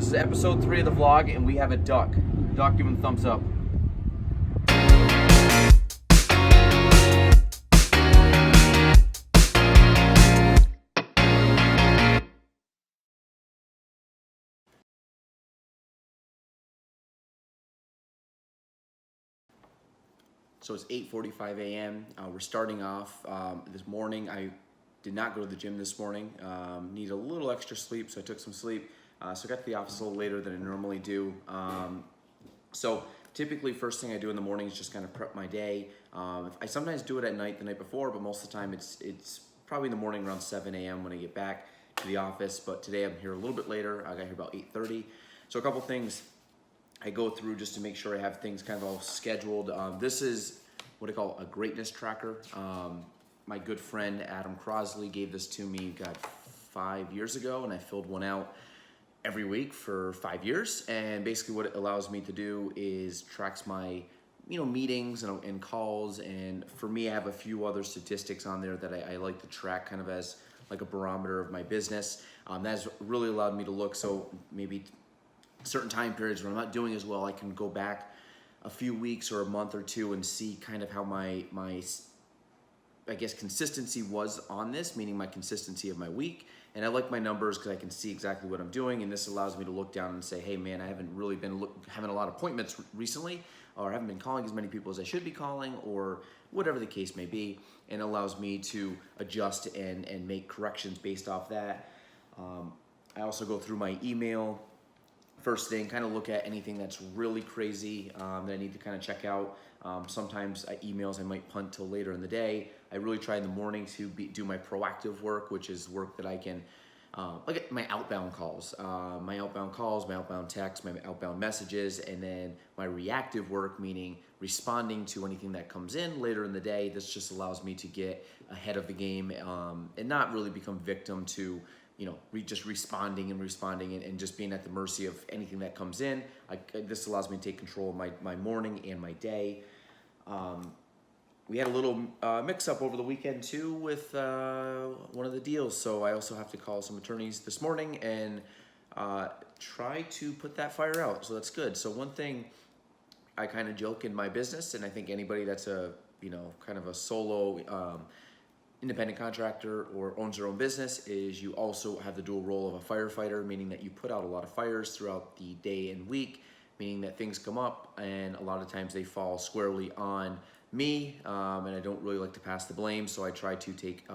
This is episode 3 of the vlog, and we have a duck. Duck, give him a thumbs up. So it's 8:45 a.m. We're starting off this morning. I did not go to the gym this morning. Need a little extra sleep, so I took some sleep. So I got to the office a little later than I normally do. So typically, first thing I do in the morning is just kind of prep my day. I sometimes do it at night, the night before, but most of the time it's probably in the morning around 7 a.m. when I get back to the office. But today I'm here a little bit later. I got here about 8:30. So a couple things I go through just to make sure I have things kind of all scheduled. This is what I call a greatness tracker. My good friend Adam Crosley gave this to me 5 years ago, and I filled one out every week for 5 years. And basically what it allows me to do is tracks my meetings and calls. And for me, I have a few other statistics on there that I like to track kind of as like a barometer of my business. That's really allowed me to look, so maybe certain time periods when I'm not doing as well, I can go back a few weeks or a month or two and see kind of how my I guess consistency was on this, meaning my consistency of my week. And I like my numbers because I can see exactly what I'm doing, and this allows me to look down and say, hey man, I haven't really been having a lot of appointments recently, or I haven't been calling as many people as I should be calling, or whatever the case may be, and allows me to adjust and make corrections based off that. I also go through my email first thing, kind of look at anything that's really crazy that I need to kind of check out. Sometimes emails I might punt till later in the day. I really try in the morning to do my proactive work, which is work that I can, like my outbound calls, my outbound texts, my outbound messages, and then my reactive work, meaning responding to anything that comes in later in the day. This just allows me to get ahead of the game and not really become victim to just responding and just being at the mercy of anything that comes in. This allows me to take control of my morning and my day. We had a little mix-up over the weekend too with one of the deals, so I also have to call some attorneys this morning and try to put that fire out, so that's good. So one thing I kind of joke in my business, and I think anybody that's a kind of a solo independent contractor or owns their own business, is you also have the dual role of a firefighter, meaning that you put out a lot of fires throughout the day and week, meaning that things come up and a lot of times they fall squarely on me, and I don't really like to pass the blame, so I try to take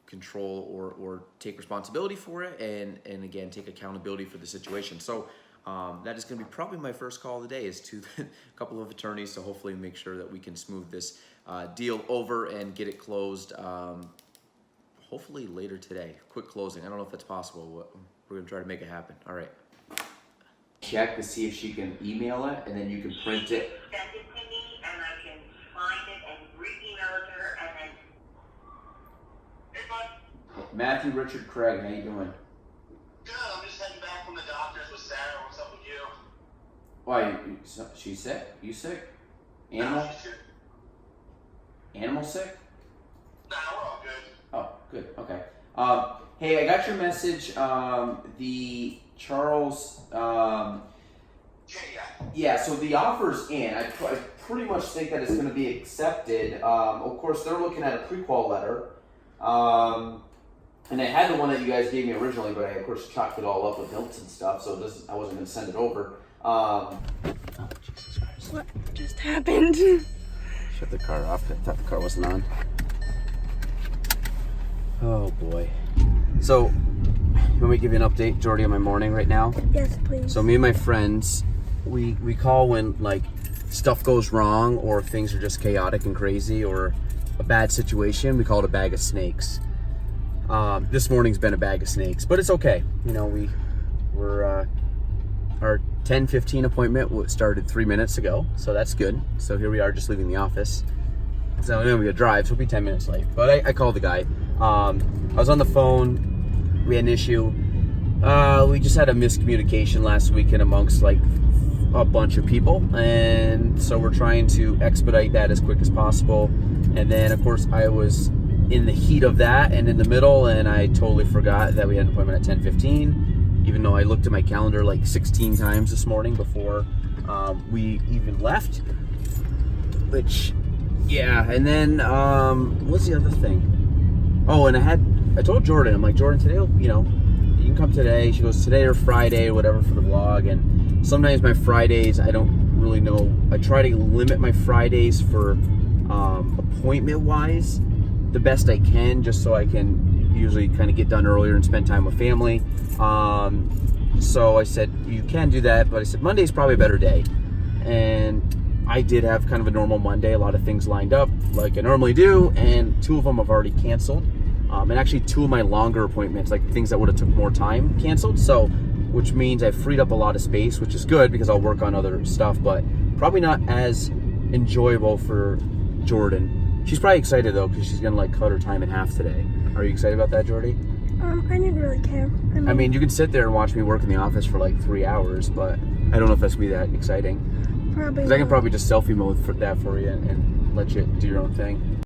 control or take responsibility for it, and again take accountability for the situation. So that is going to be probably my first call of the day, is to a couple of attorneys to hopefully make sure that we can smooth this deal over and get it closed hopefully later today. Quick closing. I don't know if that's possible, but we're going to try to make it happen. All right. Check to see if she can email it, and then you can print it. Send it to me, and I can find it and re-email it to her, and then... Hey, bud. Matthew Richard Craig, how you doing? Good. I'm just heading back from the doctor's with Sarah. What's up with you? Why, she's sick? You sick? Animal? No, she's good. Animal sick? Nah, we're all good. Oh, good. Okay. Hey, I got your message. The Charles. Yeah. So the offer's in. I pretty much think that it's going to be accepted. Of course, they're looking at a pre-qual letter. And I had the one that you guys gave me originally, but I of course chopped it all up with notes and stuff, so I wasn't going to send it over. Oh, Jesus Christ! What just happened? Shut the car off. I thought the car wasn't on. Oh boy. So, you want me to give you an update, Jordy, on my morning right now? Yes, please. So me and my friends, we call when like stuff goes wrong or things are just chaotic and crazy or a bad situation. We call it a bag of snakes. This morning's been a bag of snakes, but it's okay. We're our 10:15 appointment started 3 minutes ago, so that's good. So here we are, just leaving the office. So then we gotta drive, so we'll be 10 minutes late. But I called the guy. I was on the phone. We had an issue. We just had a miscommunication last weekend amongst like a bunch of people, and so we're trying to expedite that as quick as possible. And then of course I was in the heat of that and in the middle, and I totally forgot that we had an appointment at 10:15. even though I looked at my calendar like 16 times this morning before we even left. Which, yeah, and then what's the other thing? Oh, and I told Jordan, I'm like, Jordan, today, you know, you can come today. She goes, today or Friday or whatever for the vlog. And sometimes my Fridays, I don't really know. I try to limit my Fridays for appointment wise the best I can, just so I can usually kind of get done earlier and spend time with family. So I said, you can do that, but I said Monday's probably a better day. And I did have kind of a normal Monday, a lot of things lined up like I normally do, and 2 of them have already canceled. And actually 2 of my longer appointments, like things that would have took more time, canceled. So, which means I freed up a lot of space, which is good because I'll work on other stuff, but probably not as enjoyable for Jordan. She's probably excited though, because she's gonna like cut her time in half today. Are you excited about that, Jordy? I didn't really care. I mean, you can sit there and watch me work in the office for like 3 hours, but I don't know if that's gonna be that exciting. Probably. Because I can probably just selfie mode for that for you and let you do your own thing.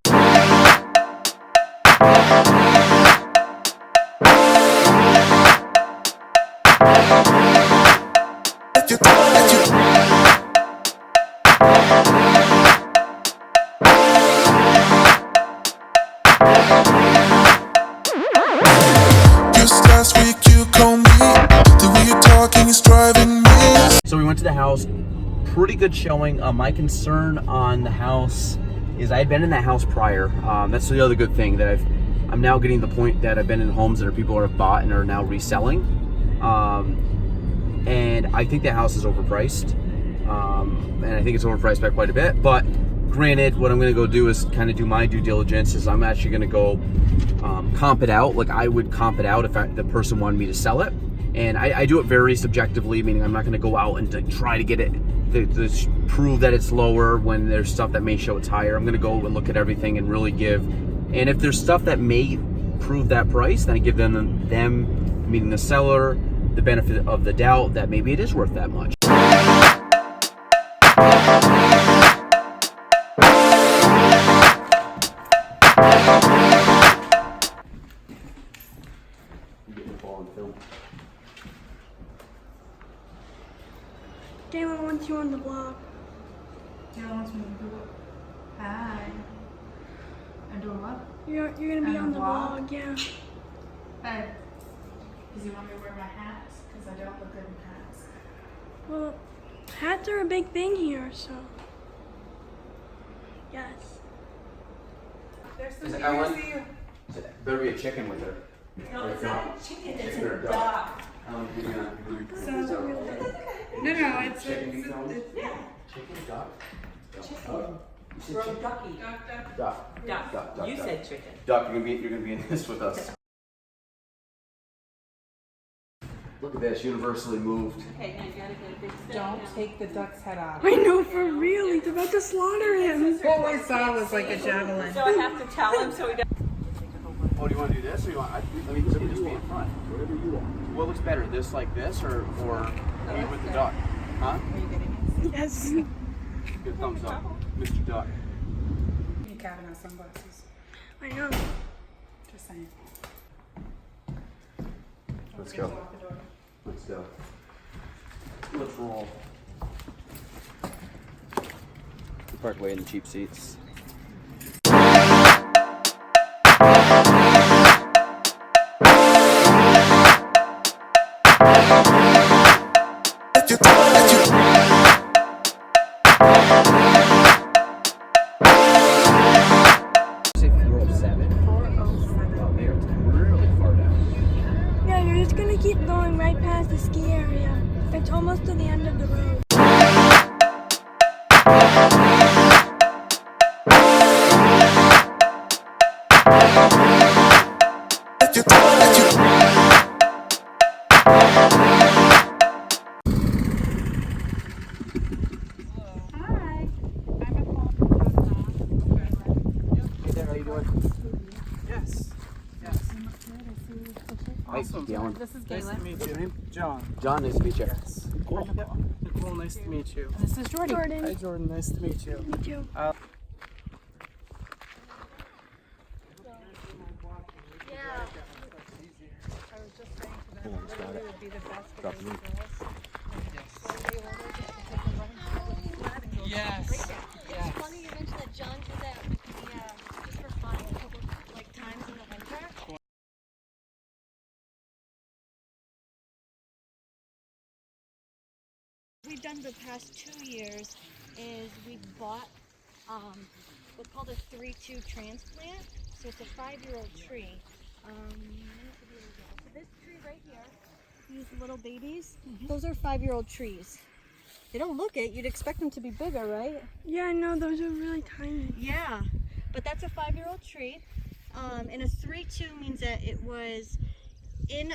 So we went to the house, pretty good showing. My concern on the house is I had been in that house prior. That's the other good thing, that I'm now getting to the point that I've been in homes that people have bought and are now reselling. And I think that house is overpriced. And I think it's overpriced by quite a bit. But granted, what I'm going to go do is kind of do my due diligence. Is I'm actually going to go comp it out. Like I would comp it out if the person wanted me to sell it. And I do it very subjectively, meaning I'm not going to go out and try to get it to prove that it's lower when there's stuff that may show it's higher. I'm going to go and look at everything and really give. And if there's stuff that may prove that price, then I give them meaning the seller, the benefit of the doubt that maybe it is worth that much. Jalen wants you on the vlog. Jalen wants me to do it. Hi. I'm doing what? You're gonna be On on the the vlog? vlog, yeah. Hey. Does he want me to wear my hats? Because I don't look good in hats. Well, hats are a big thing here, so yes. There's Is some it Ellen? see you. Better be a chicken with her. No, it's not a chicken, it's Chicken or a duck? duck. This is a real thing. No, it's Yeah. Chicken, duck? Chicken. You said Or chicken? ducky. Duck. Duck. Duck. You said chicken. Duck, you're gonna be in this with us. Look at this, universally moved. Okay, now you gotta get a big step. Don't take the duck's head off. I know, for real. He's about to slaughter him. What we saw was like a javelin. So I have to tell him so he doesn't. Oh, do you want to do this, or you want? Let me just be in front. Whatever you want. What looks better, this like this, or me with the duck? Huh? Are you getting Yes. Good thumbs up, Mr. Duck. it? You Kavanaugh sunglasses. I know. Just saying. Let's go. Lock the door. Let's go. Let's roll. We park way in the cheap seats. Say 407. 407. Oh, they are really far down. Yeah, you're just gonna keep going right past the ski area. It's almost to the end of the road. Hi. I'm at home. Hey there, how you doing? Yes. Yes. Awesome. Galen. This is Nice to Galen. meet you. John. John, nice to meet you. Cool. Yep. Nicole, nice to meet you. This is Jordy. Hi, Jordan, Jordan. Nice to meet you. me too. I was just saying to them, it would be the best. Yes. It's funny you mentioned that John did that with the, just for fun, a couple like times in the winter. We've done the past 2 years is we bought what's called a 3-2 transplant. So it's a 5-year-old tree. So this tree right here, these little babies, those are 5-year-old trees. They don't look it. You'd expect them to be bigger, right? Yeah, no, those are really tiny. Yeah, but that's a 5-year-old tree. And a 3-2 means that it was in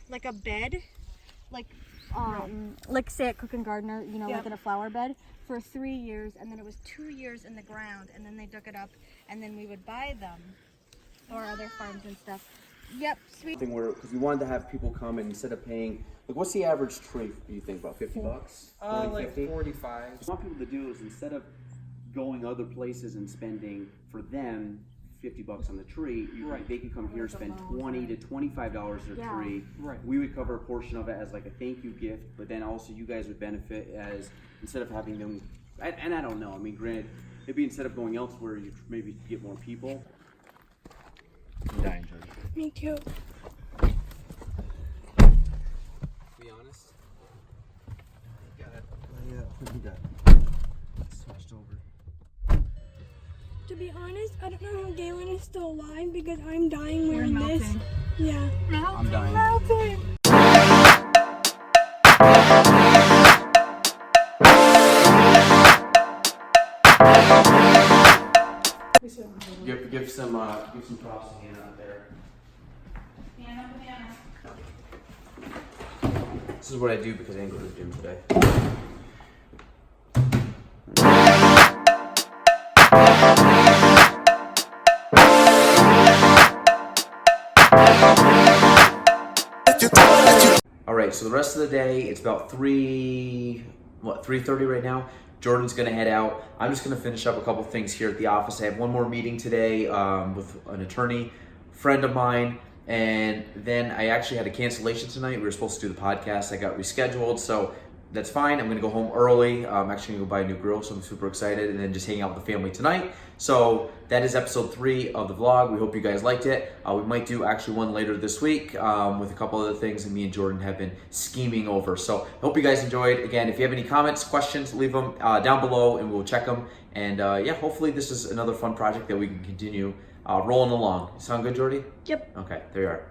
like a bed, like say at Cook and Gardner, you know, like in a flower bed for 3 years, and then it was 2 years in the ground, and then they dug it up, and then we would buy them, or other farms and stuff. Yep, sweet. Thing where, because we wanted to have people come and instead of paying, like, what's the average tree? Do you think about $50? 40, Like 50? 45. What I want people to do is instead of going other places and spending for them $50 on the tree, Right. they can come here and spend $20 to $25 a Yeah. tree. Right. We would cover a portion of it as like a thank you gift, but then also you guys would benefit as instead of having them. And I don't know. I mean, granted, it'd be instead of going elsewhere, you maybe get more people. I'm dying, Jordan. Me too. Be honest. Switched over. To be honest, I don't know how Galen is still alive because I'm dying We're wearing this. melting. Yeah. I'm dying. Melting. Give some props to Hannah out there. This is what I do because I didn't go to the gym today. All right, so the rest of the day, it's about 3:30 right now. Jordan's gonna head out. I'm just gonna finish up a couple things here at the office. I have one more meeting today with an attorney friend of mine, and then I actually had a cancellation tonight. We were supposed to do the podcast. I got rescheduled, so that's fine. I'm gonna go home early. I'm actually gonna go buy a new grill, so I'm super excited, and then just hang out with the family tonight. So that is episode 3 of the vlog. We hope you guys liked it. We might do actually one later this week with a couple other things that me and Jordan have been scheming over. So I hope you guys enjoyed. Again, if you have any comments, questions, leave them down below and we'll check them. And yeah, hopefully this is another fun project that we can continue rolling along. Sound good, Jordy? Yep. Okay, there you are.